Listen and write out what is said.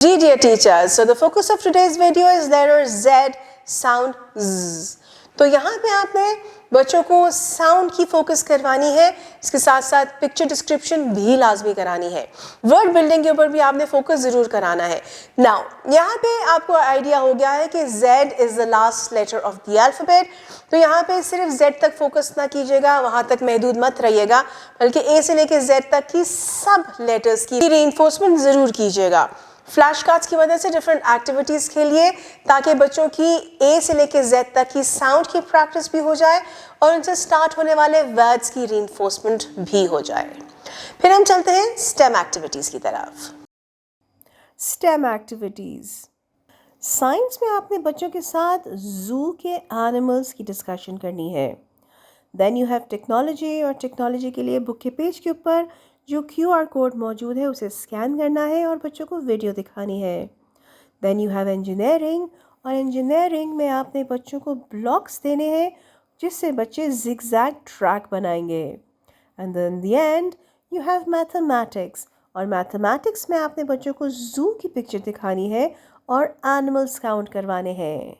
Dear teachers, so the focus of today's video is letter Z, sound Z. तो यहाँ पे आपने बच्चों को साउंड की फोकस करवानी है, इसके साथ साथ पिक्चर डिस्क्रिप्शन भी लाजमी करानी है, वर्ड बिल्डिंग के ऊपर भी आपने फोकस ज़रूर कराना है. नाउ यहाँ पे आपको आइडिया हो गया है कि Z is the last letter of the alphabet. तो यहाँ पे सिर्फ Z तक फोकस ना कीजिएगा, वहाँ तक महदूद मत रहिएगा, बल्कि A से लेके Z तक की सब लेटर्स की रीइंफोर्समेंट ज़रूर कीजिएगा. फ्लैश कार्ड्स की मदद से डिफरेंट एक्टिविटीज़ खेलिए ताकि बच्चों की ए से लेकर जेड तक की साउंड की प्रैक्टिस भी हो जाए और उनसे स्टार्ट होने वाले वर्ड्स की रीइंफोर्समेंट भी हो जाए. फिर हम चलते हैं स्टेम एक्टिविटीज़ की तरफ. Stem activities. साइंस में आपने बच्चों के साथ जू के एनिमल्स की डिस्कशन करनी है. देन यू हैव टेक्नोलॉजी, और टेक्नोलॉजी के लिए बुक के पेज के ऊपर जो QR कोड मौजूद है उसे स्कैन करना है और बच्चों को वीडियो दिखानी है. देन यू हैव इंजीनियरिंग, और इंजीनियरिंग में आपने बच्चों को ब्लॉक्स देने हैं जिससे बच्चे जिगजैग ट्रैक बनाएंगे. And then the and you have mathematics, और मैथमेटिक्स में आपने बच्चों को जू की पिक्चर दिखानी है और एनिमल्स काउंट करवाने हैं.